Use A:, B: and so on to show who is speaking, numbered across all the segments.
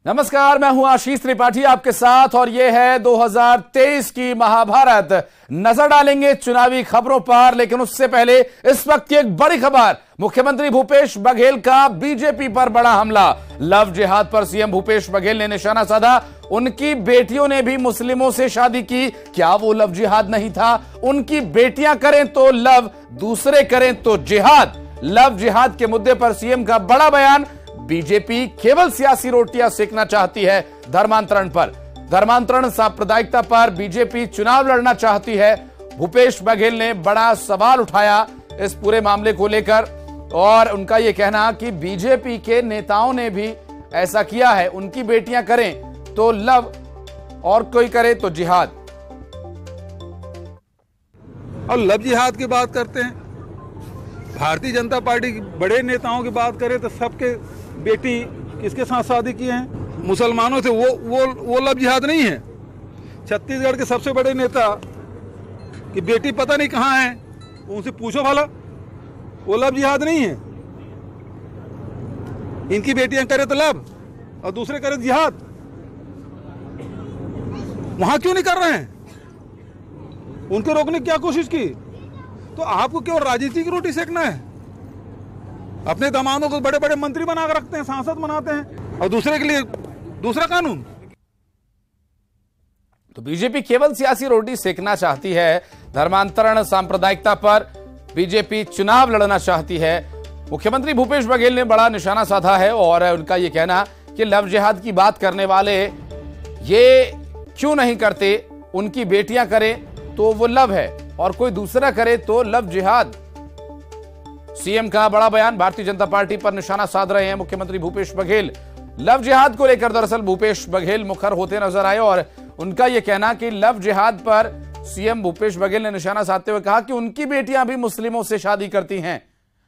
A: नमस्कार, मैं हूं आशीष त्रिपाठी आपके साथ और यह है 2023 की महाभारत। नजर डालेंगे चुनावी खबरों पर, लेकिन उससे पहले इस वक्त की एक बड़ी खबर। मुख्यमंत्री भूपेश बघेल का बीजेपी पर बड़ा हमला। लव जिहाद पर सीएम भूपेश बघेल ने निशाना साधा। उनकी बेटियों ने भी मुस्लिमों से शादी की, क्या वो लव जिहाद नहीं था? उनकी बेटियां करें तो लव, दूसरे करें तो जिहाद। लव जिहाद के मुद्दे पर सीएम का बड़ा बयान। बीजेपी केवल सियासी रोटियां सेकना चाहती है धर्मांतरण पर। धर्मांतरण सांप्रदायिकता पर बीजेपी चुनाव लड़ना चाहती है। भूपेश बघेल ने बड़ा सवाल उठाया इस पूरे मामले को लेकर और उनका यह कहना कि बीजेपी के नेताओं ने भी ऐसा किया है। उनकी बेटियां करें तो लव और कोई करे तो जिहाद।
B: और लव जिहाद की बात करते हैं। भारतीय जनता पार्टी के बड़े नेताओं की बात करें तो सबके बेटी किसके साथ शादी किए हैं? मुसलमानों से। वो लव जिहाद नहीं है। छत्तीसगढ़ के सबसे बड़े नेता की बेटी पता नहीं कहाँ है, उनसे पूछो भला। वो लव जिहाद नहीं है। इनकी बेटियां करे तो लव और दूसरे करे जिहाद। वहां क्यों नहीं कर रहे हैं? उनको रोकने की क्या कोशिश की? तो आपको केवल राजनीति की रोटी सेकना है। अपने दामादों को बड़े बड़े मंत्री बना कर रखते हैं, सांसद बनाते हैं, और दूसरे के लिए दूसरा कानून।
A: तो बीजेपी केवल सियासी रोटी सेकना चाहती है। धर्मांतरण सांप्रदायिकता पर बीजेपी चुनाव लड़ना चाहती है। मुख्यमंत्री भूपेश बघेल ने बड़ा निशाना साधा है और उनका यह कहना कि लव जिहाद की बात करने वाले ये क्यों नहीं करते? उनकी बेटियां करें तो वो लव है और कोई दूसरा करे तो लव जिहाद। सीएम का बड़ा बयान। भारतीय जनता पार्टी पर निशाना साध रहे हैं मुख्यमंत्री भूपेश बघेल। लव जिहाद को लेकर दरअसल भूपेश बघेल मुखर होते नजर आए और उनका यह कहना कि लव जिहाद पर सीएम भूपेश बघेल ने निशाना साधते हुए कहा कि उनकी बेटियां भी मुस्लिमों से शादी करती हैं।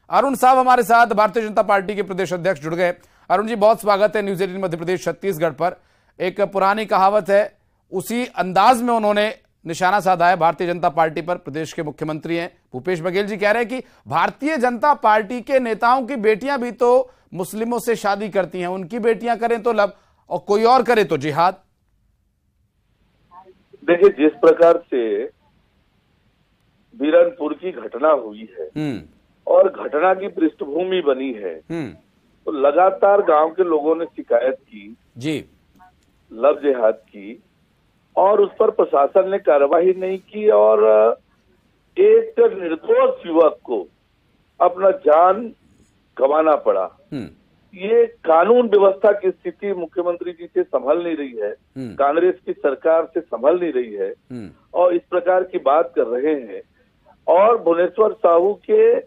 A: अरुण साहब हमारे साथ भारतीय जनता पार्टी के प्रदेश अध्यक्ष जुड़ गए। अरुण जी, बहुत स्वागत है न्यूज 18 मध्य प्रदेश छत्तीसगढ़ पर। एक पुरानी कहावत है, उसी अंदाज में उन्होंने निशाना साधा है भारतीय जनता पार्टी पर। प्रदेश के मुख्यमंत्री हैं भूपेश बघेल जी, कह रहे हैं कि भारतीय जनता पार्टी के नेताओं की बेटियां भी तो मुस्लिमों से शादी करती हैं। उनकी बेटियां करें तो लव और कोई और करे तो जिहाद।
C: देखिए, जिस प्रकार से बीरनपुर की घटना हुई है और घटना की पृष्ठभूमि बनी है, तो लगातार गांव के लोगों ने शिकायत की
A: जी
C: लव जिहाद की, और उस पर प्रशासन ने कार्रवाई नहीं की और एक निर्दोष युवक को अपना जान गंवाना पड़ा। ये कानून व्यवस्था की स्थिति मुख्यमंत्री जी से संभल नहीं रही है, कांग्रेस की सरकार से संभल नहीं रही है और इस प्रकार की बात कर रहे हैं। और भुवनेश्वर साहू के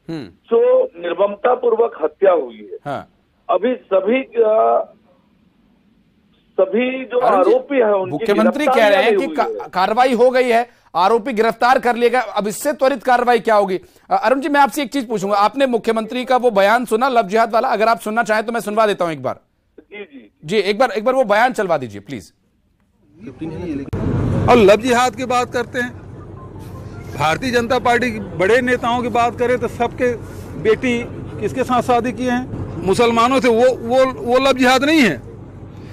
C: जो निर्ममता पूर्वक हत्या हुई है,
A: हाँ।
C: अभी सभी जो आरोपी हैं उनकी
A: मुख्यमंत्री कह रहे हैं कि कार्रवाई हो गई है, आरोपी गिरफ्तार कर लिया गया। अब इससे त्वरित कार्रवाई क्या होगी? अरुण जी, मैं आपसे एक चीज पूछूंगा। आपने मुख्यमंत्री का वो बयान सुना लव जिहाद वाला? अगर आप सुनना चाहें तो मैं सुनवा देता हूं एक बार। जी एक बार वो बयान चलवा दीजिए प्लीज।
B: और लव जिहाद की बात करते हैं। भारतीय जनता पार्टी के बड़े नेताओं की बात करें तो सबके बेटी किसके साथ शादी किए हैं? मुसलमानों से। वो लव जिहाद नहीं है।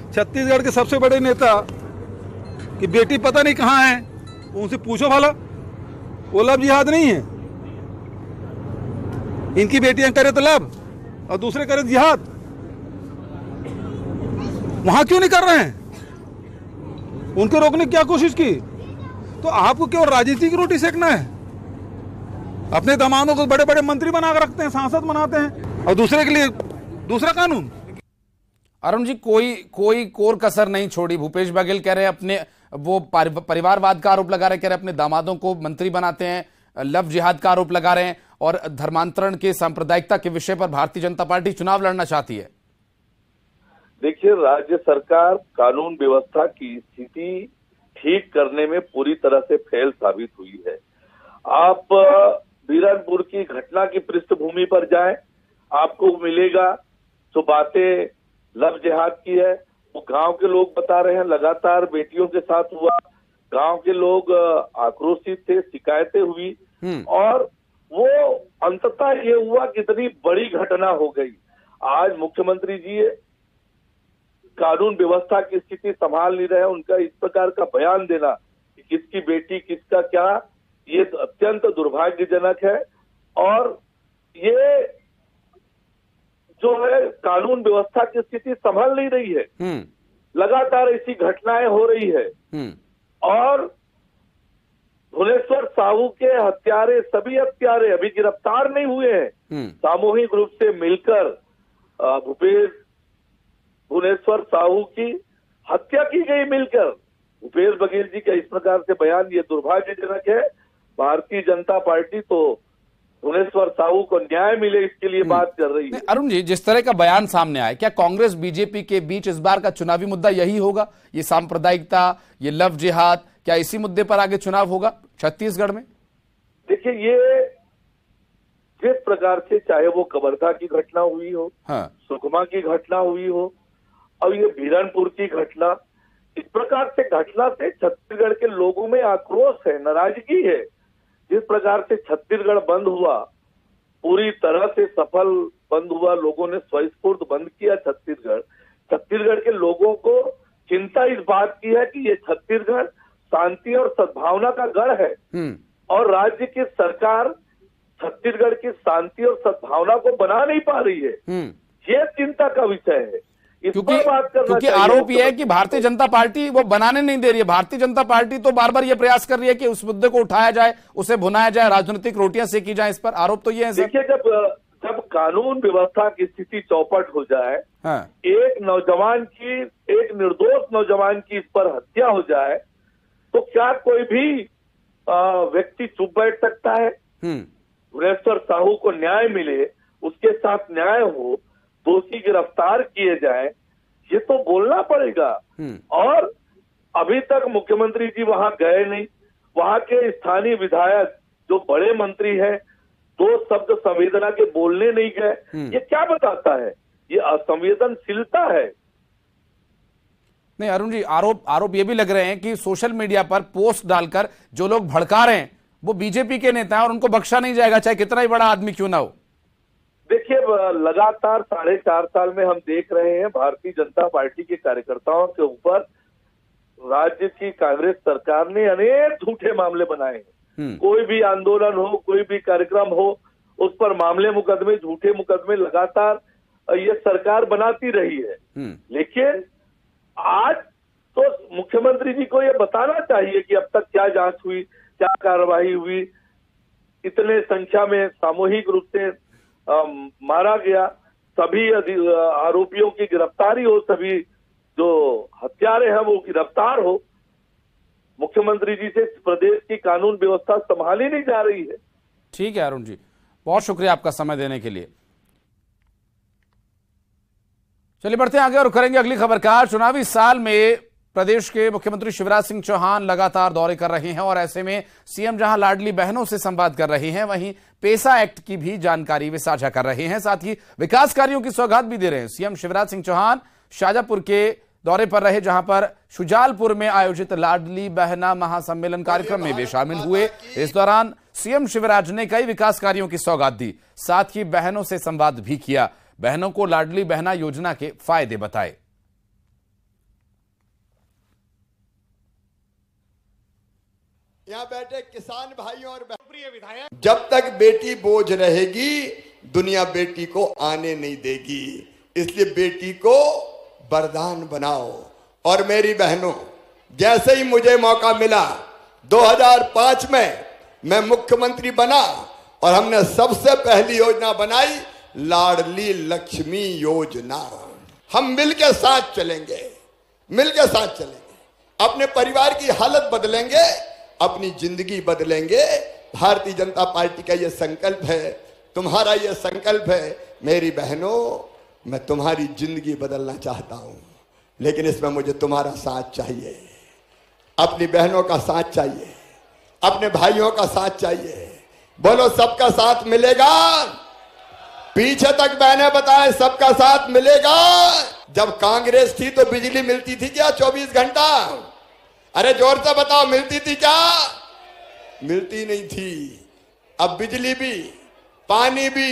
B: छत्तीसगढ़ के सबसे बड़े नेता की बेटी पता नहीं कहाँ है, उनसे पूछो भला। वो लव जिहाद नहीं है। इनकी बेटियां करे तो लव और दूसरे करे जिहाद। वहां क्यों नहीं कर रहे हैं? उनको रोकने की क्या कोशिश की? तो आपको केवल राजनीति की रोटी सेकना है। अपने दामादों को बड़े बड़े मंत्री बना कर रखते हैं, सांसद बनाते हैं, और दूसरे के लिए दूसरा कानून।
A: अरुण जी, कोई कोर कसर नहीं छोड़ी। भूपेश बघेल कह रहे हैं अपने वो परिवारवाद का आरोप लगा रहे, कह रहे अपने दामादों को मंत्री बनाते हैं, लव जिहाद का आरोप लगा रहे हैं और धर्मांतरण के सांप्रदायिकता के विषय पर भारतीय जनता पार्टी चुनाव लड़ना चाहती है।
C: देखिए, राज्य सरकार कानून व्यवस्था की स्थिति ठीक करने में पूरी तरह से फेल साबित हुई है। आप बीरनपुर की घटना की पृष्ठभूमि पर जाएं, आपको मिलेगा जो बातें लव जिहाद की है वो गांव के लोग बता रहे हैं। लगातार बेटियों के साथ हुआ, गांव के लोग आक्रोशित थे, शिकायतें हुई और वो अंततः ये हुआ कितनी बड़ी घटना हो गई। आज मुख्यमंत्री जी कानून व्यवस्था की स्थिति संभाल नहीं रहे, उनका इस प्रकार का बयान देना कि किसकी बेटी किसका क्या, ये अत्यंत दुर्भाग्यजनक है। और ये जो है कानून व्यवस्था की स्थिति संभल नहीं रही है, लगातार ऐसी घटनाएं हो रही है। और भुवनेश्वर साहू के हत्यारे, सभी हत्यारे अभी गिरफ्तार नहीं हुए हैं। सामूहिक रूप से मिलकर भुवनेश्वर साहू की हत्या की गई मिलकर। भूपेश बघेल जी का इस प्रकार से बयान ये दुर्भाग्यजनक है। भारतीय जनता पार्टी तो भुवनेश्वर साहू को न्याय मिले इसके लिए बात कर रही है।
A: अरुण जी, जिस तरह का बयान सामने आया, क्या कांग्रेस बीजेपी के बीच इस बार का चुनावी मुद्दा यही होगा? ये सांप्रदायिकता, ये लव जिहाद, क्या इसी मुद्दे पर आगे चुनाव होगा छत्तीसगढ़ में?
C: देखिए, ये जिस प्रकार से चाहे वो कवर्धा की घटना हुई हो, सुकमा की घटना हुई हो, और ये बीरनपुर की घटना, इस प्रकार से घटना से छत्तीसगढ़ के लोगों में आक्रोश है, नाराजगी है। जिस प्रकार से छत्तीसगढ़ बंद हुआ, पूरी तरह से सफल बंद हुआ, लोगों ने स्वस्फूर्त बंद किया छत्तीसगढ़ के लोगों को चिंता इस बात की है कि ये छत्तीसगढ़ शांति और सद्भावना का गढ़ है, और राज्य की सरकार छत्तीसगढ़ की शांति और सद्भावना को बना नहीं पा रही है। ये चिंता का विषय है।
A: क्योंकि आरोप यह है कि भारतीय जनता पार्टी वो बनाने नहीं दे रही है। भारतीय जनता पार्टी तो बार बार ये प्रयास कर रही है कि उस मुद्दे को उठाया जाए, उसे भुनाया जाए, राजनीतिक रोटियां सेकी जाए। इस पर आरोप तो ये है।
C: देखिए, जब कानून व्यवस्था की स्थिति चौपट हो जाए, एक निर्दोष नौजवान की इस पर हत्या हो जाए, तो क्या कोई भी व्यक्ति चुप बैठ सकता है? भुवनेश्वर साहू को न्याय मिले, उसके साथ न्याय हो, दोषी गिरफ्तार किए जाए, ये तो बोलना पड़ेगा। और अभी तक मुख्यमंत्री जी वहां गए नहीं, वहां के स्थानीय विधायक जो बड़े मंत्री हैं, 2 शब्द संवेदना के बोलने नहीं गए। ये क्या बताता है? ये असंवेदनशीलता है।
A: नहीं अरुण जी, आरोप ये भी लग रहे हैं कि सोशल मीडिया पर पोस्ट डालकर जो लोग भड़का रहे हैं वो बीजेपी के नेता हैं और उनको बख्शा नहीं जाएगा, चाहे कितना ही बड़ा आदमी क्यों ना हो।
C: देखिए, लगातार 4.5 साल में हम देख रहे हैं भारतीय जनता पार्टी के कार्यकर्ताओं के ऊपर राज्य की कांग्रेस सरकार ने अनेक झूठे मामले बनाए हैं। कोई भी आंदोलन हो, कोई भी कार्यक्रम हो, उस पर मामले मुकदमे, झूठे मुकदमे लगातार ये सरकार बनाती रही है। लेकिन आज तो मुख्यमंत्री जी को ये बताना चाहिए कि अब तक क्या जांच हुई, क्या कार्रवाई हुई, इतने संख्या में सामूहिक रूप से मारा गया, सभी आरोपियों की गिरफ्तारी हो, सभी जो हत्यारे हैं वो गिरफ्तार हो। मुख्यमंत्री जी से प्रदेश की कानून व्यवस्था संभाली नहीं जा रही है।
A: ठीक है अरुण जी, बहुत शुक्रिया आपका समय देने के लिए। चलिए बढ़ते हैं आगे और करेंगे अगली खबर का। चुनावी साल में प्रदेश के मुख्यमंत्री शिवराज सिंह चौहान लगातार दौरे कर रहे हैं और ऐसे में सीएम जहां लाडली बहनों से संवाद कर रहे हैं, वहीं पेसा एक्ट की भी जानकारी वे साझा कर रहे हैं, साथ ही विकास कार्यों की सौगात भी दे रहे हैं। सीएम शिवराज सिंह चौहान शाजापुर के दौरे पर रहे, जहां पर शुजालपुर में आयोजित लाडली बहना महासम्मेलन कार्यक्रम में वे शामिल हुए। इस दौरान सीएम शिवराज ने कई विकास कार्यों की सौगात दी, साथ ही बहनों से संवाद भी किया, बहनों को लाडली बहना योजना के फायदे बताए।
D: यहाँ बैठे किसान भाइयों और प्रिय विधायक, जब तक बेटी बोझ रहेगी दुनिया बेटी को आने नहीं देगी, इसलिए बेटी को वरदान बनाओ। और मेरी बहनों, जैसे ही मुझे मौका मिला 2005 में मैं मुख्यमंत्री बना और हमने सबसे पहली योजना बनाई लाडली लक्ष्मी योजना। हम मिलके साथ चलेंगे, मिलके साथ चलेंगे, अपने परिवार की हालत बदलेंगे, अपनी जिंदगी बदलेंगे। भारतीय जनता पार्टी का यह संकल्प है, तुम्हारा यह संकल्प है। मेरी बहनों, मैं तुम्हारी जिंदगी बदलना चाहता हूं, लेकिन इसमें मुझे तुम्हारा साथ चाहिए, अपनी बहनों का साथ चाहिए, अपने भाइयों का साथ चाहिए। बोलो, सबका साथ मिलेगा? पीछे तक बहनें बताएं, सबका साथ मिलेगा? जब कांग्रेस थी तो बिजली मिलती थी क्या 24 घंटा? अरे जोर से बताओ, मिलती थी क्या? मिलती नहीं थी। अब बिजली भी, पानी भी,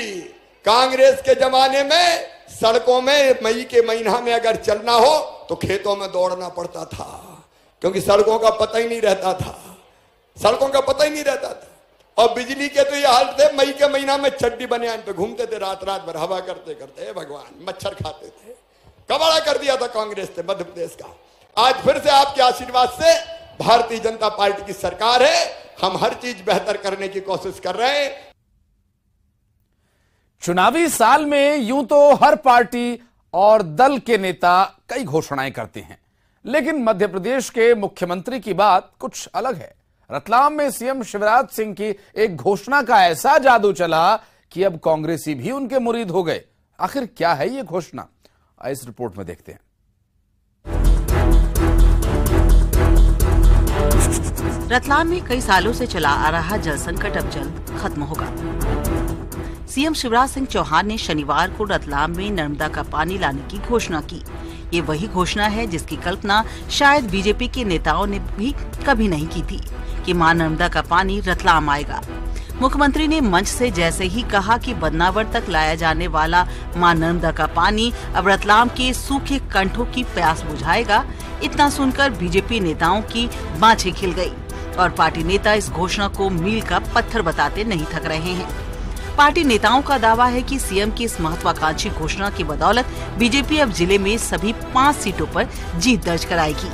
D: कांग्रेस के जमाने में सड़कों में मई के महीना में अगर चलना हो तो खेतों में दौड़ना पड़ता था, क्योंकि सड़कों का पता ही नहीं रहता था, सड़कों का पता ही नहीं रहता था। और बिजली के तो ये हाल थे, मई के महीना में चड्डी बनियान पे घूमते थे रात रात भर हवा करते करते, हे भगवान, मच्छर खाते थे। कबाड़ा कर दिया था कांग्रेस ने मध्य प्रदेश का। आज फिर से आपके आशीर्वाद से भारतीय जनता पार्टी की सरकार है, हम हर चीज बेहतर करने की कोशिश कर रहे हैं।
A: चुनावी साल में यूं तो हर पार्टी और दल के नेता कई घोषणाएं करते हैं, लेकिन मध्य प्रदेश के मुख्यमंत्री की बात कुछ अलग है। रतलाम में सीएम शिवराज सिंह की एक घोषणा का ऐसा जादू चला कि अब कांग्रेसी भी उनके मुरीद हो गए। आखिर क्या है ये घोषणा, इस रिपोर्ट में देखते हैं।
E: रतलाम में कई सालों से चला आ रहा जल संकट अब जल्द खत्म होगा। सीएम शिवराज सिंह चौहान ने शनिवार को रतलाम में नर्मदा का पानी लाने की घोषणा की। ये वही घोषणा है जिसकी कल्पना शायद बीजेपी के नेताओं ने भी कभी नहीं की थी कि मां नर्मदा का पानी रतलाम आएगा। मुख्यमंत्री ने मंच से जैसे ही कहा कि बदनावर तक लाया जाने वाला मां नर्मदा का पानी अब रतलाम के सूखे कंठों की प्यास बुझाएगा, इतना सुनकर बीजेपी नेताओं की बाछें खिल गई और पार्टी नेता इस घोषणा को मील का पत्थर बताते नहीं थक रहे हैं। पार्टी नेताओं का दावा है कि सीएम की इस महत्वाकांक्षी घोषणा की बदौलत बीजेपी अब जिले में सभी 5 सीटों पर जीत दर्ज कराएगी।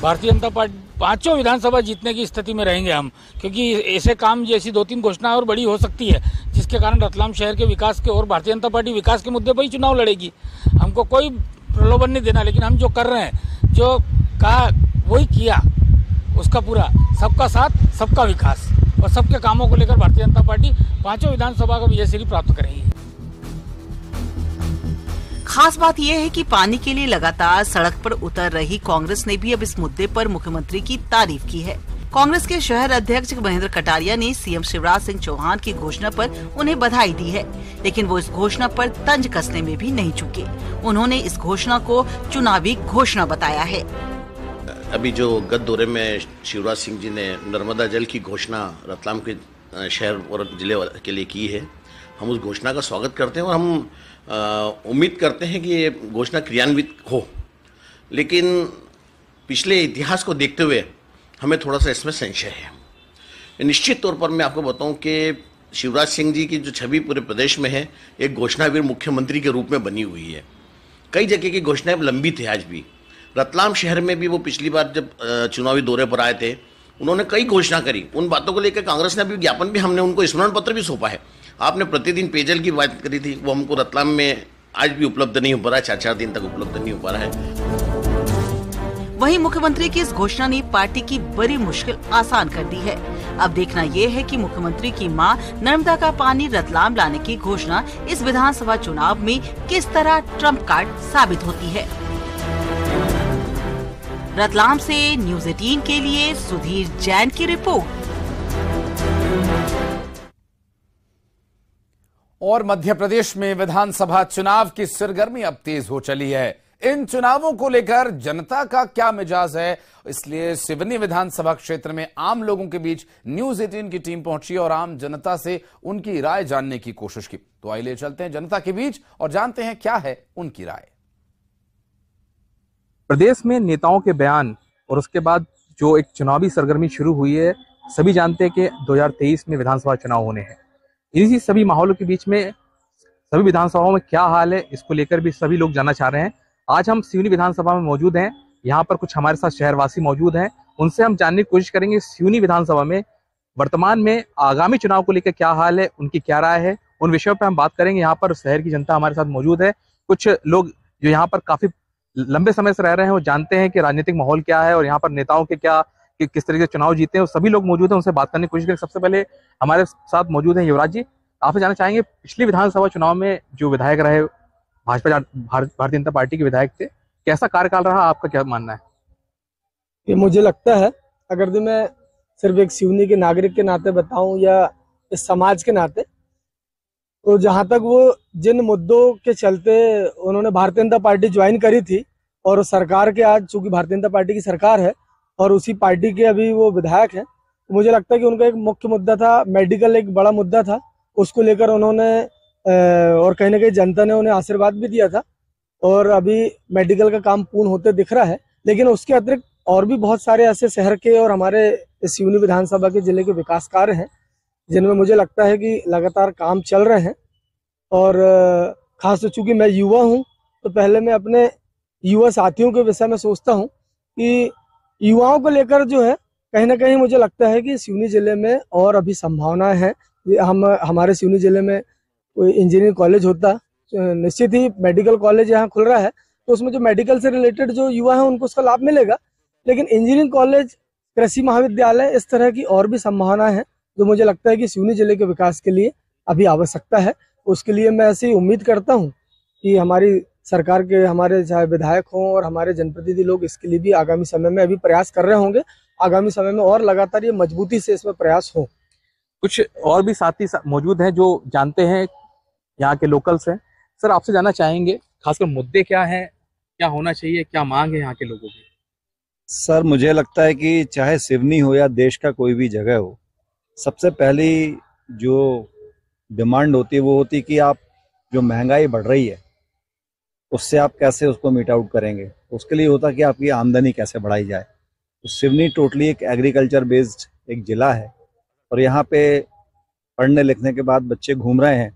F: भारतीय जनता पार्टी 5 विधानसभा जीतने की स्थिति में रहेंगे हम, क्योंकि ऐसे काम जैसी 2-3 घोषणाएं और बड़ी हो सकती है जिसके कारण रतलाम शहर के विकास के और भारतीय जनता पार्टी विकास के मुद्दे पर ही चुनाव लड़ेगी। हमको कोई प्रलोभन नहीं देना, लेकिन हम जो कर रहे हैं, जो कहा वही किया, उसका पूरा सबका साथ सबका विकास और सबके कामों को लेकर भारतीय जनता पार्टी 5 विधानसभा का विजय श्री प्राप्त करेगी।
E: खास बात यह है कि पानी के लिए लगातार सड़क पर उतर रही कांग्रेस ने भी अब इस मुद्दे पर मुख्यमंत्री की तारीफ की है। कांग्रेस के शहर अध्यक्ष महेंद्र कटारिया ने सीएम शिवराज सिंह चौहान की घोषणा पर उन्हें बधाई दी है, लेकिन वो इस घोषणा पर तंज कसने में भी नहीं चूके। उन्होंने इस घोषणा को चुनावी घोषणा बताया है।
G: अभी जो गत दौरे में शिवराज सिंह जी ने नर्मदा जल की घोषणा रतलाम के शहर और जिले के लिए की है, हम उस घोषणा का स्वागत करते हैं और हम उम्मीद करते हैं कि ये घोषणा क्रियान्वित हो। लेकिन पिछले इतिहास को देखते हुए हमें थोड़ा सा इसमें संशय है। निश्चित तौर पर मैं आपको बताऊं कि शिवराज सिंह जी की जो छवि पूरे प्रदेश में है, एक घोषणावीर मुख्यमंत्री के रूप में बनी हुई है। कई जगह की घोषणाएं लंबी थी। आज भी रतलाम शहर में भी वो पिछली बार जब चुनावी दौरे पर आए थे, उन्होंने कई घोषणा करी। उन बातों को लेकर कांग्रेस ने भी ज्ञापन भी, हमने उनको स्मरण पत्र भी सौंपा है। आपने प्रतिदिन पेयजल की बात करी थी, वो हमको रतलाम में आज भी उपलब्ध नहीं हो पा रहा है, 4-4 दिन तक उपलब्ध नहीं हो पा रहा है।
E: वहीं मुख्यमंत्री की इस घोषणा ने पार्टी की बड़ी मुश्किल आसान कर दी है। अब देखना ये है कि मुख्यमंत्री की मां नर्मदा का पानी रतलाम लाने की घोषणा इस विधानसभा चुनाव में किस तरह ट्रम्प कार्ड साबित होती है। रतलाम से न्यूज़ 18 के लिए सुधीर जैन की रिपोर्ट।
A: और मध्य प्रदेश में विधानसभा चुनाव की सरगर्मी अब तेज हो चली है। इन चुनावों को लेकर जनता का क्या मिजाज है, इसलिए सिवनी विधानसभा क्षेत्र में आम लोगों के बीच न्यूज़ 18 की टीम पहुंची और आम जनता से उनकी राय जानने की कोशिश की। तो आइए चलते हैं जनता के बीच और जानते हैं क्या है उनकी राय।
H: प्रदेश में नेताओं के बयान और उसके बाद जो एक चुनावी सरगर्मी शुरू हुई है, सभी जानते हैं कि 2023 में विधानसभा चुनाव होने हैं। इसी सभी माहौल के बीच में सभी विधानसभाओं में क्या हाल है, इसको लेकर भी सभी लोग जानना चाह रहे हैं। आज हम सिवनी विधानसभा में मौजूद हैं। यहाँ पर कुछ हमारे साथ शहरवासी मौजूद हैं, उनसे हम जानने की कोशिश करेंगे सिवनी विधानसभा में वर्तमान में आगामी चुनाव को लेकर क्या हाल है, उनकी क्या राय है, उन विषयों पर हम बात करेंगे। यहाँ पर शहर की जनता हमारे साथ मौजूद है। कुछ लोग जो यहाँ पर काफी लंबे समय से रह रहे हैं, वो जानते हैं कि राजनीतिक माहौल क्या है और यहाँ पर नेताओं के क्या किस तरीके से चुनाव जीते हैं। सभी लोग मौजूद हैं, उनसे बात करने की कोशिश करें। सबसे पहले हमारे साथ मौजूद हैं युवराज जी। आपसे जानना चाहेंगे, पिछले विधानसभा चुनाव में जो विधायक रहे भाजपा भारतीय जनता पार्टी के विधायक थे, कैसा कार्यकाल रहा, आपका क्या मानना है?
I: ये मुझे लगता है, अगर तो मैं सिर्फ एक सिवनी के नागरिक के नाते बताऊं या इस समाज के नाते, तो जहां तक वो जिन मुद्दों के चलते उन्होंने भारतीय जनता पार्टी ज्वाइन करी थी और सरकार के आज चूंकि भारतीय जनता पार्टी की सरकार है और उसी पार्टी के अभी वो विधायक हैं, तो मुझे लगता है कि उनका एक मुख्य मुद्दा था मेडिकल, एक बड़ा मुद्दा था। उसको लेकर उन्होंने और कहीं ना कहीं जनता ने उन्हें आशीर्वाद भी दिया था और अभी मेडिकल का काम पूर्ण होते दिख रहा है। लेकिन उसके अतिरिक्त और भी बहुत सारे ऐसे शहर के और हमारे सिवनी विधानसभा के जिले के विकास कार्य हैं जिनमें मुझे लगता है कि लगातार काम चल रहे हैं। और खास तो चूंकि मैं युवा हूं, तो पहले मैं अपने युवा साथियों के विषय में सोचता हूं कि युवाओं को लेकर जो है कहीं ना कहीं मुझे लगता है कि सिवनी जिले में और अभी संभावनाएं हैं। हमारे सिवनी जिले में कोई इंजीनियरिंग कॉलेज होता, निश्चित ही मेडिकल कॉलेज यहाँ खुल रहा है, तो उसमें जो मेडिकल से रिलेटेड जो युवा हैं उनको उसका लाभ मिलेगा। लेकिन इंजीनियरिंग कॉलेज, कृषि महाविद्यालय, इस तरह की और भी संभावनाएं हैं जो मुझे लगता है कि सिवनी जिले के विकास के लिए अभी आवश्यकता है। उसके लिए मैं ऐसी उम्मीद करता हूँ कि हमारी सरकार के, हमारे चाहे विधायक हों और हमारे जनप्रतिनिधि लोग इसके लिए भी आगामी समय में अभी प्रयास कर रहे होंगे। आगामी समय में और लगातार ये मजबूती से इसमें प्रयास हो।
H: कुछ और भी साथी मौजूद हैं जो जानते हैं, यहाँ के लोकल्स हैं। सर, आपसे जानना चाहेंगे खासकर मुद्दे क्या हैं, क्या होना चाहिए, क्या मांग है यहाँ के लोगों की?
J: सर, मुझे लगता है कि चाहे सिवनी हो या देश का कोई भी जगह हो, सबसे पहली जो डिमांड होती है वो होती है कि आप जो महंगाई बढ़ रही है उससे आप कैसे उसको मीट आउट करेंगे। उसके लिए होता है कि आपकी आमदनी कैसे बढ़ाई जाए। तो सिवनी टोटली एक एग्रीकल्चर बेस्ड एक ज़िला है और यहाँ पे पढ़ने लिखने के बाद बच्चे घूम रहे हैं,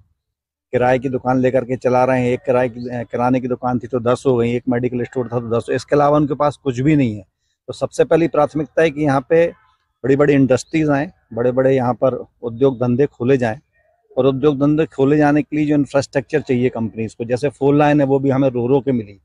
J: किराए की दुकान लेकर के चला रहे हैं। एक किराने की दुकान थी तो 10 हो गई, एक मेडिकल स्टोर था तो 10। इसके अलावा उनके पास कुछ भी नहीं है। तो सबसे पहली प्राथमिकता है कि यहाँ पे बड़ी बड़ी इंडस्ट्रीज आएँ, बड़े बड़े यहाँ पर उद्योग धंधे खोले जाएँ। और उद्योग धंधे खोले जाने के लिए जो इंफ्रास्ट्रक्चर चाहिए कंपनीज को, जैसे 4 लाइन है वो भी हमें रो के मिली,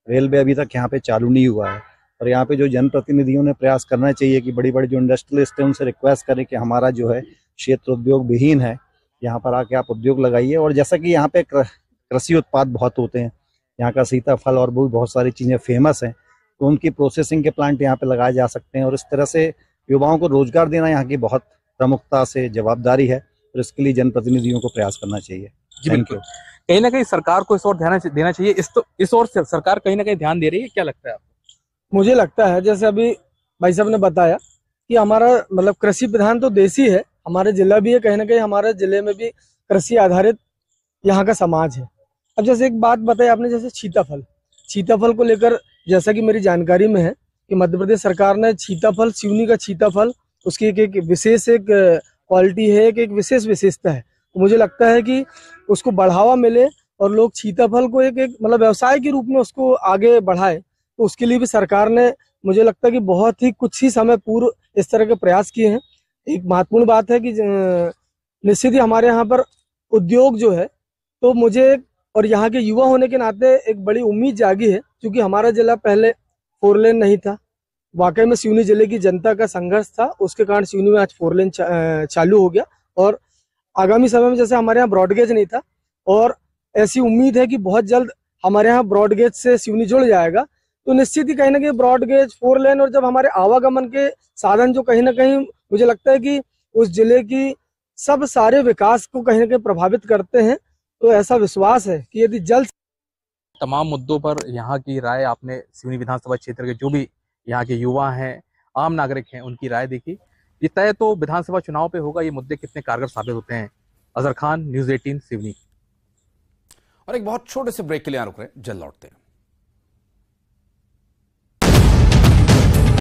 J: रेलवे अभी तक यहाँ पे चालू नहीं हुआ है। और यहाँ पे जो जनप्रतिनिधियों ने प्रयास करना चाहिए कि बड़ी बड़ी जो इंडस्ट्रियलिस्ट हैं उनसे रिक्वेस्ट करें कि हमारा जो है क्षेत्र उद्योग विहीन है, यहाँ पर आके आप उद्योग लगाइए। और जैसा कि यहाँ पे कृषि उत्पाद बहुत होते हैं, यहाँ का सीताफल और भी बहुत सारी चीज़ें फेमस हैं, तो उनकी प्रोसेसिंग के प्लांट यहाँ पे लगाए जा सकते हैं। और इस तरह से युवाओं को रोजगार देना यहाँ की बहुत प्रमुखता से जवाबदारी है और इसके लिए जनप्रतिनिधियों को प्रयास करना चाहिए।
H: जी बिल्कुल। कहीं ना कहीं सरकार को इस ओर ध्यान देना चाहिए। इस ओर सरकार कहीं ना कहीं ध्यान दे रही है, क्या लगता है आपको?
I: मुझे लगता है जैसे अभी भाई साहब ने बताया कि हमारा मतलब कृषि प्रधान तो देश ही है, हमारे जिला भी है, कहीं ना कहीं हमारे जिले में भी कृषि आधारित यहाँ का समाज है। अब जैसे एक बात बताई आपने, जैसे सीताफल को लेकर जैसा कि मेरी जानकारी में है कि मध्य प्रदेश सरकार ने सीताफल, सिवनी का सीताफल, उसकी एक विशेष एक क्वालिटी है, एक विशेष विशेषता है। तो मुझे लगता है कि उसको बढ़ावा मिले और लोग सीताफल को एक मतलब व्यवसाय के रूप में उसको आगे बढ़ाए। तो उसके लिए भी सरकार ने मुझे लगता है कि बहुत ही कुछ ही समय पूर्व इस तरह के प्रयास किए हैं। एक महत्वपूर्ण बात है कि निश्चित ही हमारे यहाँ पर उद्योग जो है, तो मुझे और यहाँ के युवा होने के नाते एक बड़ी उम्मीद जागी है, क्योंकि हमारा जिला पहले 4 लेन नहीं था। वाकई में सिवनी जिले की जनता का संघर्ष था, उसके कारण सिवनी में आज 4 लेन चालू हो गया। और आगामी समय में जैसे हमारे यहाँ ब्रॉडगेज नहीं था, और ऐसी उम्मीद है कि बहुत जल्द हमारे यहाँ ब्रॉडगेज से सिवनी जुड़ जाएगा। तो निश्चित ही कहीं ना कहीं ब्रॉडगेज, 4 लेन और जब हमारे आवागमन के साधन जो कहीं ना कहीं मुझे लगता है कि उस जिले की सब सारे विकास को कहीं ना कहीं प्रभावित करते हैं। तो ऐसा विश्वास है कि यदि जल्द
H: तमाम मुद्दों पर यहाँ की राय आपने सिवनी विधानसभा क्षेत्र के जो भी यहाँ के युवा हैं, आम नागरिक हैं, उनकी राय देखी। ये तय तो विधानसभा चुनाव पे होगा, ये मुद्दे कितने कारगर साबित होते हैं। अजहर खान, न्यूज़ 18 सिवनी।
A: और एक बहुत छोटे से ब्रेक के लिए रुक रहे हैं, जल्द लौटते हैं।